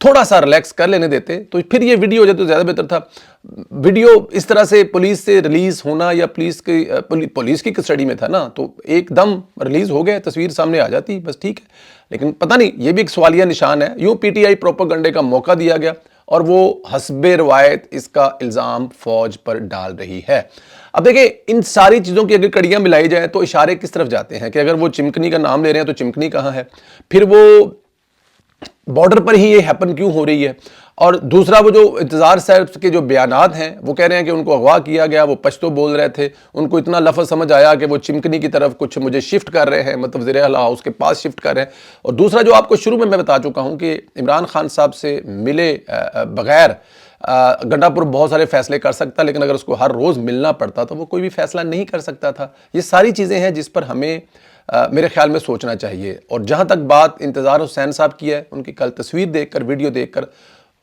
تھوڑا سا ریلیکس کر لینے دیتے تو پھر یہ ویڈیو ہو جاتی تو زیادہ بہتر تھا. ویڈیو اس طرح سے پولیس سے ریلیز ہونا یا پولیس کی کسٹڈی میں تھا نا, تو ایک دم ریلیز ہو گئے, تصویر سامنے آ جاتی, بس ٹھیک ہے. لیکن پتہ نہیں, یہ بھی ایک سوالیہ نشان ہے. یوں پی ٹی آئی پروپیگنڈے کا موقع دیا گیا اور وہ حسب روایت اس کا الزام فوج پر ڈال رہی ہے. اب دیکھیں, ان ساری چیزوں کی اگر کڑیاں ملائی جائیں تو اشارے کس طرف جاتے ہیں کہ اگر وہ چمکنی کا نام لے رہے ہیں تو چمکنی کہاں ہے, پھر وہ بارڈر پر ہی یہ ہیپن کیوں ہو رہی ہے, اور دوسرا وہ جو انتظار صاحب کے جو بیانات ہیں وہ کہہ رہے ہیں کہ ان کو اغوا کیا گیا, وہ پشتو بول رہے تھے, ان کو اتنا لفظ سمجھ آیا کہ وہ چمکنی کی طرف کچھ مجھے شفٹ کر رہے ہیں, مطلب زیر اعلیٰ ہاؤس کے پاس شفٹ کر رہے ہیں. اور دوسرا جو آپ کو شروع میں بتا چکا ہوں کہ عمران خان صاحب سے ملے بغیر گنڈا پور بہت سارے فیصلے کر سکتا, لیکن اگر اس کو ہر روز ملنا پڑتا تو وہ کوئی بھی فیصلہ نہیں کر سکتا تھا. یہ ساری چیزیں ہیں جس پر ہمیں میرے خیال میں سوچنا چاہیے. اور جہاں تک بات انتظار حسین صاحب کی ہے, ان کی کل تصویر دیکھ کر, ویڈیو دیکھ کر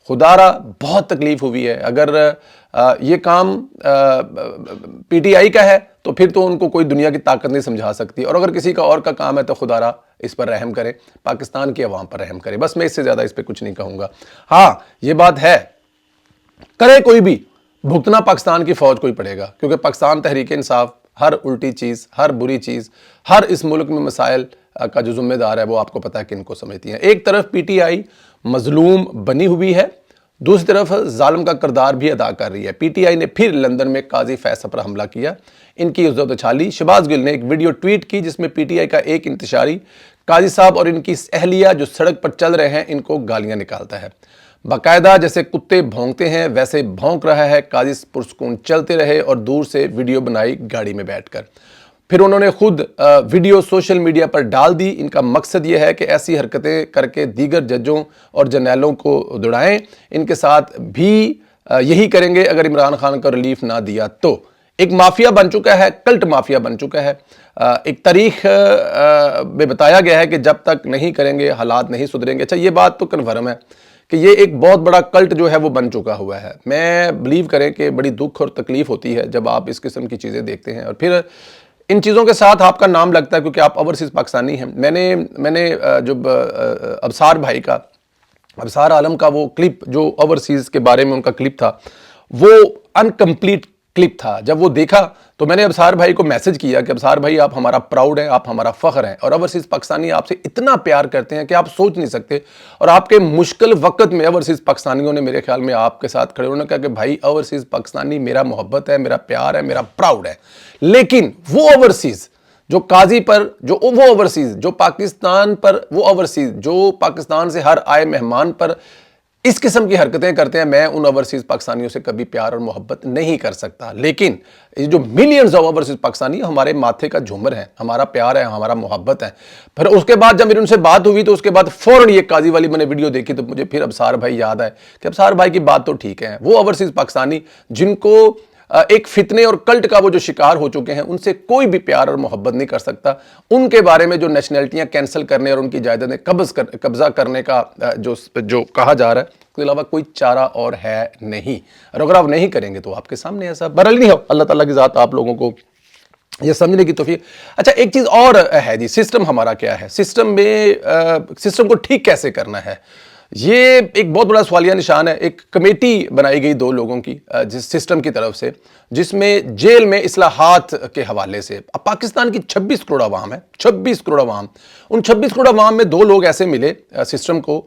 خدا را بہت تکلیف ہوئی ہے. اگر یہ کام پی ٹی آئی کا ہے تو پھر تو ان کو کوئی دنیا کی طاقت نہیں سمجھا سکتی, اور اگر کسی کا اور کا کام ہے تو خدا را اس پر رحم کرے, پاکستان کی عوام پر رحم کرے. بس میں اس سے زیادہ اس پہ کچھ نہیں کہوں گا. ہاں یہ بات ہے, کرے کوئی بھی, بھگتنا پاکستان کی فوج کو ہی پڑے گا, کیونکہ پاکستان تحریک انصاف ہر الٹی چیز, ہر بری چیز, ہر اس ملک میں مسائل کا جو ذمہ دار ہے وہ آپ کو پتہ ہے کن کو سمجھتی ہیں. ایک طرف پی ٹی آئی مظلوم بنی ہوئی ہے, دوسری طرف ظالم کا کردار بھی ادا کر رہی ہے. پی ٹی آئی نے پھر لندن میں قاضی فیصل پر حملہ کیا, ان کی عزت اچھالی. شہباز گل نے ایک ویڈیو ٹویٹ کی جس میں پی ٹی آئی کا ایک انتشاری قاضی صاحب اور ان کی اہلیہ جو سڑک پر چل رہے ہیں ان کو گالیاں نکالتا ہے. باقاعدہ جیسے کتے بھونکتے ہیں ویسے بھونک رہا ہے. قاضی پرسکون چلتے رہے اور دور سے ویڈیو بنائی گاڑی میں بیٹھ کر. پھر انہوں نے خود ویڈیو سوشل میڈیا پر ڈال دی. ان کا مقصد یہ ہے کہ ایسی حرکتیں کر کے دیگر ججوں اور جرنیلوں کو دوڑائیں. ان کے ساتھ بھی یہی کریں گے اگر عمران خان کا ریلیف نہ دیا تو. ایک مافیا بن چکا ہے, کلٹ مافیا بن چکا ہے. ایک تاریخ میں بتایا گیا ہے کہ جب تک نہیں کریں گے حالات نہیں سدھریں گے. اچھا یہ بات تو کنفرم ہے کہ یہ ایک بہت بڑا کلٹ جو ہے وہ بن چکا ہوا ہے. میں بلیو کریں کہ بڑی دکھ اور تکلیف ہوتی ہے جب آپ اس قسم کی چیزیں دیکھتے ہیں, اور پھر ان چیزوں کے ساتھ آپ کا نام لگتا ہے کیونکہ آپ اوورسیز پاکستانی ہیں. میں نے جب ابصار بھائی کا, ابصار عالم کا وہ کلپ جو اوورسیز کے بارے میں ان کا کلپ تھا وہ انکمپلیٹ کلپ تھا, جب وہ دیکھا تو میں نے ابصار بھائی کو میسج کیا کہ ابصار بھائی آپ ہمارا پراؤڈ ہیں, آپ ہمارا فخر ہیں, اور اوورسیز پاکستانی آپ سے اتنا پیار کرتے ہیں کہ آپ سوچ نہیں سکتے. اور آپ کے مشکل وقت میں اوورسیز پاکستانیوں نے میرے خیال میں آپ کے ساتھ کھڑے, انہوں نے کہا کہ بھائی اوورسیز پاکستانی میرا محبت ہے, میرا پیار ہے, میرا پراؤڈ ہے. لیکن وہ اوورسیز جو قاضی پر, جو وہ اوورسیز جو پاکستان پر, وہ اوورسیز جو پاکستان سے ہر آئے مہمان پر اس قسم کی حرکتیں کرتے ہیں, میں ان اوورسیز پاکستانیوں سے کبھی پیار اور محبت نہیں کر سکتا. لیکن یہ جو ملینز آف اوورسیز پاکستانی ہمارے ماتھے کا جھومر ہے, ہمارا پیار ہے, ہمارا محبت ہے. پھر اس کے بعد جب میری ان سے بات ہوئی تو اس کے بعد فوراً یہ قاضی والی میں نے ویڈیو دیکھی تو مجھے پھر ابصار بھائی یاد آئے کہ ابصار بھائی کی بات تو ٹھیک ہے. وہ اوورسیز پاکستانی جن کو ایک فتنے اور کلٹ کا وہ جو شکار ہو چکے ہیں, ان سے کوئی بھی پیار اور محبت نہیں کر سکتا. ان کے بارے میں جو نیشنلٹیاں کینسل کرنے اور ان کی جائیدادیں قبضہ کرنے کا جو کہا جا رہا ہے, اس کے علاوہ کوئی چارہ اور ہے نہیں. اور اگر آپ نہیں کریں گے تو آپ کے سامنے ایسا برل نہیں ہو. اللہ تعالیٰ کی ذات آپ لوگوں کو یہ سمجھنے کی توفیق. اچھا ایک چیز اور ہے جی, سسٹم ہمارا کیا ہے, سسٹم کو ٹھیک کیسے کرنا ہے, یہ ایک بہت بڑا سوالیہ نشان ہے. ایک کمیٹی بنائی گئی 2 لوگوں کی جس سسٹم کی طرف سے, جس میں جیل میں اصلاحات کے حوالے سے, اب پاکستان کی 26 کروڑ عوام ہے, 26 کروڑ عوام, ان 26 کروڑ عوام میں 2 لوگ ایسے ملے سسٹم کو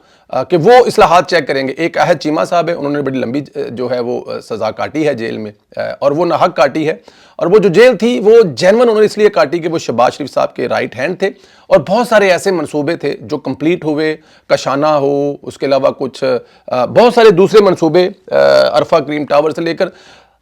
کہ وہ اصلاحات چیک کریں گے. ایک احد چیمہ صاحب ہے, انہوں نے بڑی لمبی جو ہے وہ سزا کاٹی ہے جیل میں, اور وہ ناحق کاٹی ہے. اور وہ جو جیل تھی وہ جینون انہوں نے اس لیے کاٹی کہ وہ شہباز شریف صاحب کے رائٹ ہینڈ تھے, اور بہت سارے ایسے منصوبے تھے جو کمپلیٹ ہوئے, کشانہ ہو, اس کے علاوہ کچھ بہت سارے دوسرے منصوبے, عرفہ کریم ٹاور سے لے کر,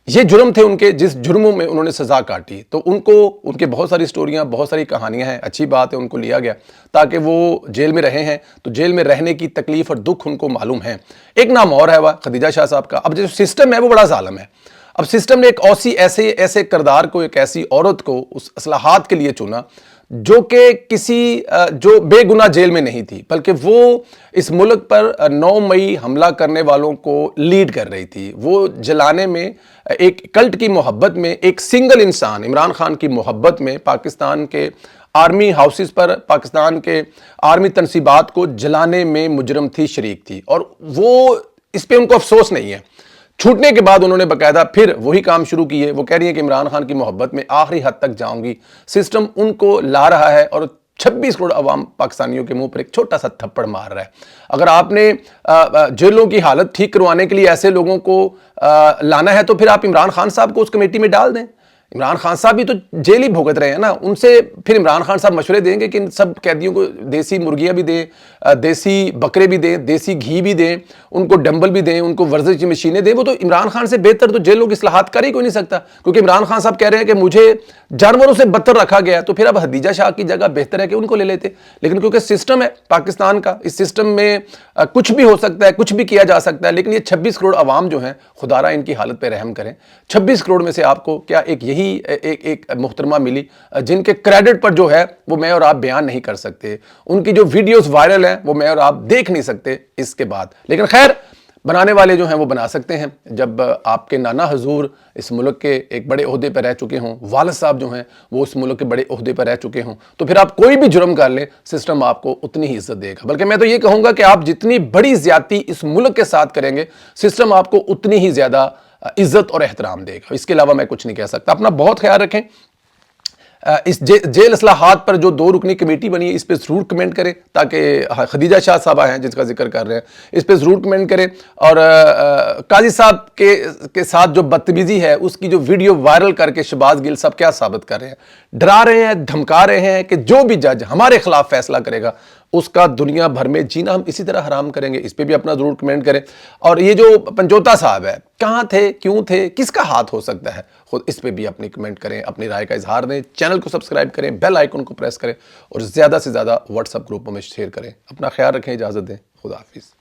یہ جرم تھے ان کے جس جرموں میں انہوں نے سزا کاٹی. تو ان کے بہت ساری سٹوریاں, بہت ساری کہانیاں ہیں. اچھی بات ہے ان کو لیا گیا تاکہ وہ جیل میں رہے ہیں تو جیل میں رہنے کی تکلیف اور دکھ ان کو معلوم ہے. ایک نام اور ہے وہ خدیجہ شاہ صاحب کا. اب جو سسٹم ہے وہ بڑا ظالم ہے. اب سسٹم نے ایک ایسے کردار کو, ایک ایسی عورت کو اس اصلاحات کے لیے چنا جو کہ جو بے گناہ جیل میں نہیں تھی, بلکہ وہ اس ملک پر 9 مئی حملہ کرنے والوں کو لیڈ کر رہی تھی. وہ جلانے میں, ایک کلٹ کی محبت میں, ایک سنگل انسان عمران خان کی محبت میں, پاکستان کے آرمی ہاؤسز پر پاکستان کے آرمی تنصیبات کو جلانے میں مجرم تھی، شریک تھی، اور وہ اس پہ ان کو افسوس نہیں ہے۔ چھوٹنے کے بعد انہوں نے باقاعدہ پھر وہی کام شروع کیے۔ وہ کہہ رہی ہیں کہ عمران خان کی محبت میں آخری حد تک جاؤں گی، سسٹم ان کو لا رہا ہے اور 26 کروڑ عوام پاکستانیوں کے منہ پر ایک چھوٹا سا تھپڑ مار رہا ہے۔ اگر آپ نے جیلوں کی حالت ٹھیک کروانے کے لیے ایسے لوگوں کو لانا ہے تو پھر آپ عمران خان صاحب کو اس کمیٹی میں ڈال دیں۔ عمران خان صاحب بھی تو جیل ہی بھگت رہے ہیں نا، ان سے پھر عمران خان صاحب مشورے دیں گے کہ ان سب قیدیوں کو دیسی مرغیاں بھی دیں، دیسی بکرے بھی دیں، دیسی گھی بھی دیں، ان کو ڈمبل بھی دیں، ان کو ورزش کی مشینیں دیں۔ وہ تو عمران خان سے بہتر تو جیلوں کی اصلاحات کر ہی کوئی نہیں سکتا، کیونکہ عمران خان صاحب کہہ رہے ہیں کہ مجھے جانوروں سے بدتر رکھا گیا، تو پھر اب حدیجہ شاہ کی جگہ بہتر ہے کہ ان کو لے لیتے۔ لیکن کیونکہ سسٹم ہے پاکستان کا، اس سسٹم میں کچھ بھی ہو سکتا ہے، کچھ بھی کیا جا سکتا ہے، لیکن یہ 26 کروڑ عوام جو ہیں، خدا را ان کی حالت پہ رحم کریں۔ 26 کروڑ میں سے آپ کو کیا یہی ایک محترمہ ملی جن کے کریڈٹ پر جو ہے وہ میں اور آپ بیان نہیں کر سکتے، ان کی جو ویڈیوز وائرل ہیں وہ میں اور آپ دیکھ نہیں سکتے اس کے بعد۔ لیکن خیر، بنانے والے جو ہیں وہ بنا سکتے ہیں۔ جب آپ کے نانا حضور اس ملک کے ایک بڑے عہدے پر رہ چکے ہوں، والد صاحب جو ہیں وہ اس ملک کے بڑے عہدے پر رہ چکے ہوں، تو پھر آپ کوئی بھی جرم کر لیں، سسٹم آپ کو اتنی ہی عزت دے گا۔ بلکہ میں تو یہ کہوں گا کہ آپ جتنی بڑی زیادتی اس ملک کے ساتھ کریں گے، سسٹم آپ کو اتنی ہی زیادہ عزت اور احترام دے گا۔ اس کے علاوہ میں کچھ نہیں کہہ سکتا۔ اپنا بہت خیال رکھیں۔ اس جیل اصلاحات پر جو 2 رکنی کمیٹی بنی ہے، اس پہ ضرور کمنٹ کریں، تاکہ خدیجہ شاہ صاحبہ ہیں جس کا ذکر کر رہے ہیں، اس پہ ضرور کمنٹ کریں۔ اور قاضی صاحب کے ساتھ جو بدتمیزی ہے، اس کی جو ویڈیو وائرل کر کے شہباز گل صاحب کیا ثابت کر رہے ہیں، ڈرا رہے ہیں، دھمکا رہے ہیں کہ جو بھی جج ہمارے خلاف فیصلہ کرے گا اس کا دنیا بھر میں جینا ہم اسی طرح حرام کریں گے۔ اس پہ بھی اپنا ضرور کمنٹ کریں۔ اور یہ جو پنجوتا صاحب ہے، کہاں تھے، کیوں تھے، کس کا ہاتھ ہو سکتا ہے، خود اس پہ بھی اپنی کمنٹ کریں، اپنی رائے کا اظہار دیں۔ چینل کو سبسکرائب کریں، بیل آئیکن کو پریس کریں، اور زیادہ سے زیادہ واٹس ایپ گروپوں میں شیئر کریں۔ اپنا خیال رکھیں، اجازت دیں، خدا حافظ۔